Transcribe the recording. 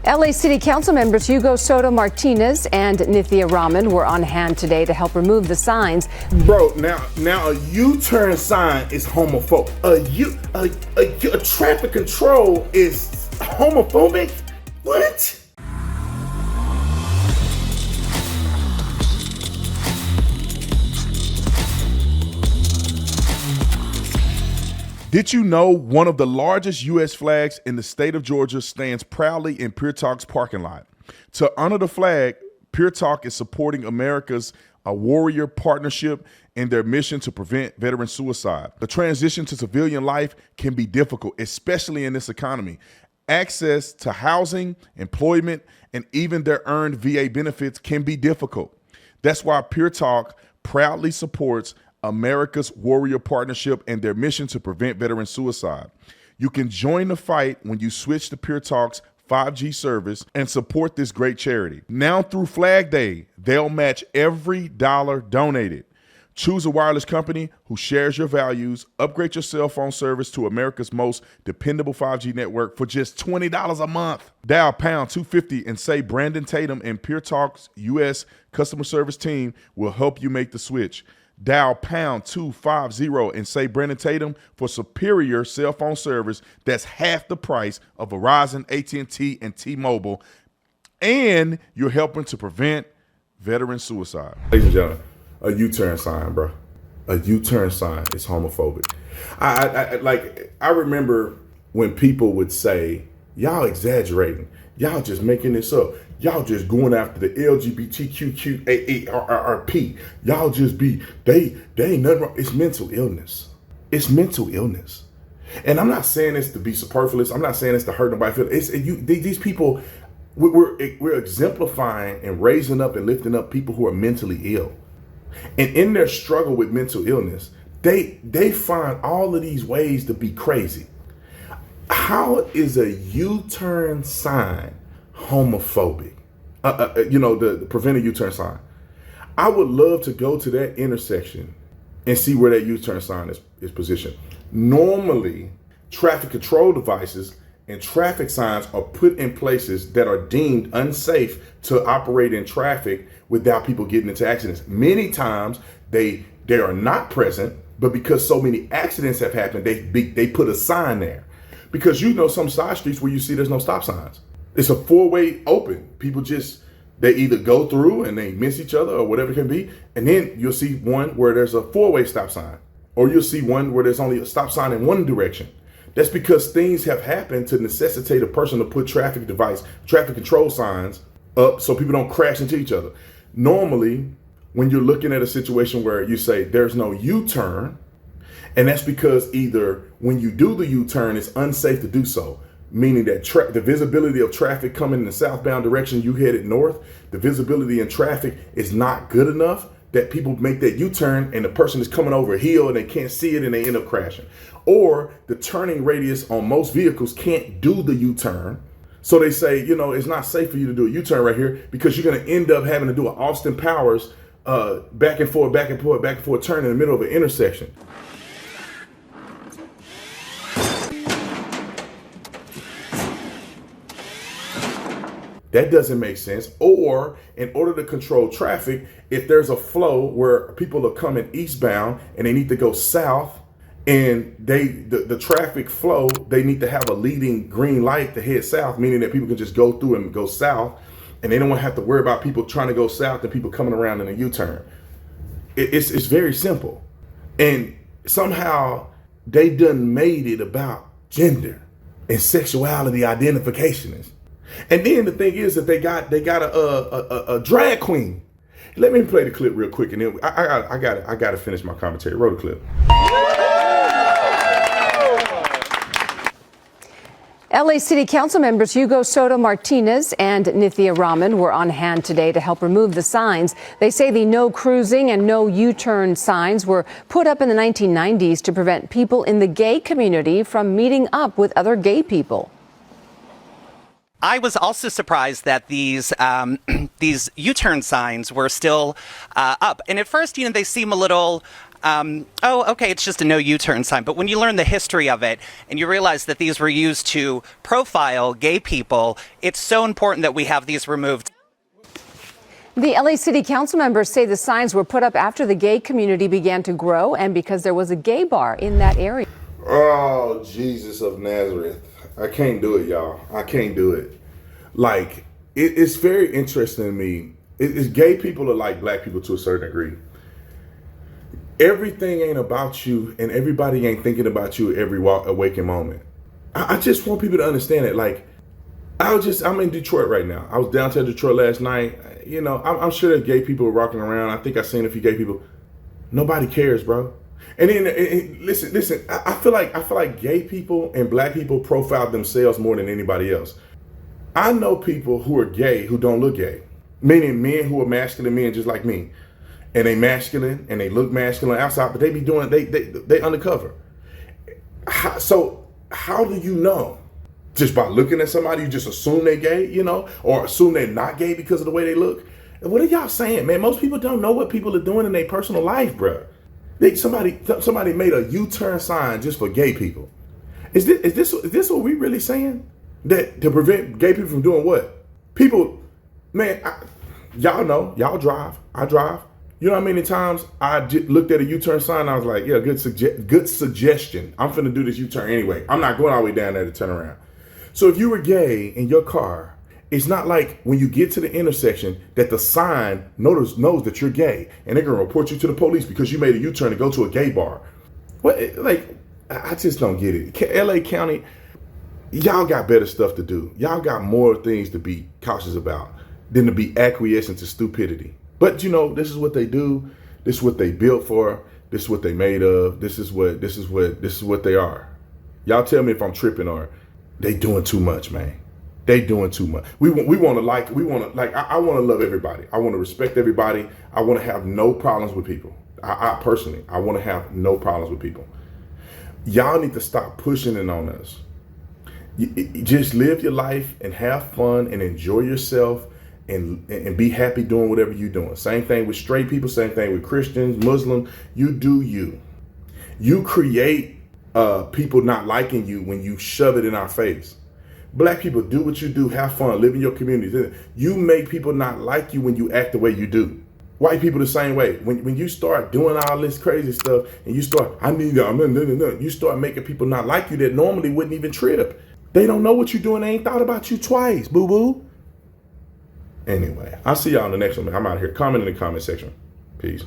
LA City Council members Hugo Soto Martinez and Nithya Raman were on hand today to help remove the signs. Bro, now a U-turn sign is homophobic. A traffic control is homophobic? What? Did you know one of the largest U.S. flags in the state of Georgia stands proudly in Pure Talk's parking lot? To honor the flag, Pure Talk is supporting America's warrior partnership in their mission to prevent veteran suicide. The transition to civilian life can be difficult, especially in this economy. Access to housing, employment, and even their earned VA benefits can be difficult. That's why Pure Talk proudly supports America's warrior partnership and their mission to prevent veteran suicide. You can join the fight when you switch to Pure Talk's 5G service and support this great charity. Now through Flag Day, they'll match every dollar donated. Choose a wireless company who shares your values. Upgrade your cell phone service to America's most dependable 5G network for just $20 a month. Dial pound 250 and say Brandon Tatum, and Pure Talk's U.S. customer service team will help you make the switch. Dial pound 250 and say Brandon Tatum for superior cell phone service that's half the price of Verizon, AT&T, and T-Mobile. And you're helping to prevent veteran suicide. Ladies and gentlemen, a U-turn sign, bro. A U-turn sign is homophobic. I remember when people would say, y'all exaggerating. Y'all just making this up. Y'all just going after the LGBTQAARP. Y'all just they ain't nothing wrong. It's mental illness. It's mental illness. And I'm not saying this to be superfluous. I'm not saying this to hurt nobody. These people, we're exemplifying and raising up and lifting up people who are mentally ill. And in their struggle with mental illness, they find all of these ways to be crazy. How is a U-turn sign homophobic? The prevent a U-turn sign. I would love to go to that intersection and see where that U-turn sign is positioned. Normally, traffic control devices and traffic signs are put in places that are deemed unsafe to operate in traffic without people getting into accidents. Many times they are not present, but because so many accidents have happened, they put a sign there. Because some side streets where you see there's no stop signs. It's a four-way open. People they either go through and they miss each other or whatever it can be. And then you'll see one where there's a four-way stop sign. Or you'll see one where there's only a stop sign in one direction. That's because things have happened to necessitate a person to put traffic control signs up so people don't crash into each other. Normally, when you're looking at a situation where you say there's no U-turn, and that's because either when you do the U-turn, it's unsafe to do so, meaning that the visibility of traffic coming in the southbound direction you headed north, the visibility in traffic is not good enough that people make that U-turn and the person is coming over a hill and they can't see it and they end up crashing. Or the turning radius on most vehicles can't do the U-turn. So they say, it's not safe for you to do a U-turn right here because you're going to end up having to do an Austin Powers back and forth turn in the middle of an intersection. That doesn't make sense. Or in order to control traffic, if there's a flow where people are coming eastbound and they need to go south and the traffic flow, they need to have a leading green light to head south, meaning that people can just go through and go south and they don't want to have to worry about people trying to go south and people coming around in a U-turn. It's very simple. And somehow they done made it about gender and sexuality identification. And then the thing is that they got a drag queen. Let me play the clip real quick, and then I got to finish my commentary. Roll the clip. LA City Council members Hugo Soto Martinez and Nithya Raman were on hand today to help remove the signs. They say the no cruising and no U-turn signs were put up in the 1990s to prevent people in the gay community from meeting up with other gay people. I was also surprised that these U-turn signs were still up. And at first, they seem a little oh, okay, it's just a no U-turn sign. But when you learn the history of it and you realize that these were used to profile gay people, it's so important that we have these removed. The LA City Council members say the signs were put up after the gay community began to grow and because there was a gay bar in that area. Oh, Jesus of Nazareth. I can't do it, y'all. I can't do it. Like, it's very interesting to me. It's gay people are like black people to a certain degree. Everything ain't about you and everybody ain't thinking about you every waking moment. I just want people to understand it. Like, I'm in Detroit right now. I was downtown Detroit last night. You know, I'm sure there's gay people walking around. I think I've seen a few gay people. Nobody cares, bro. And then listen. I feel like gay people and black people profile themselves more than anybody else. I know people who are gay who don't look gay, meaning men who are masculine men just like me, and they masculine and they look masculine outside, but they be doing they undercover. So how do you know? Just by looking at somebody, you just assume they're gay, you know, or assume they're not gay because of the way they look. And what are y'all saying, man? Most people don't know what people are doing in their personal life, bro. Somebody made a U-turn sign just for gay people. Is this what we really saying? That to prevent gay people from doing what? People, man, y'all know, y'all drive, I drive. You know how many times I looked at a U-turn sign and I was like, yeah, good suggestion. I'm finna do this U-turn anyway. I'm not going all the way down there to turn around. So if you were gay in your car, it's not like when you get to the intersection that the sign knows that you're gay and they're gonna report you to the police because you made a U-turn to go to a gay bar. What? Like, I just don't get it. LA County, y'all got better stuff to do. Y'all got more things to be cautious about than to be acquiescent to stupidity. But you know, this is what they do. This is what they built for. This is what they made of. This is what they are. Y'all tell me if I'm tripping or they doing too much, man. They doing too much. I want to love everybody. I want to respect everybody. I want to have no problems with people. I personally, I want to have no problems with people. Y'all need to stop pushing it on us. Just live your life and have fun and enjoy yourself and be happy doing whatever you're doing. Same thing with straight people, same thing with Christians, Muslims. You do you. You create people not liking you when you shove it in our face. Black people, do what you do, have fun, live in your community. You make people not like you when you act the way you do. White people the same way. When you start doing all this crazy stuff and you start, you start making people not like you that normally wouldn't even trip. They don't know what you're doing. They ain't thought about you twice, boo-boo. Anyway, I'll see y'all in the next one. I'm out here. Comment in the comment section. Peace.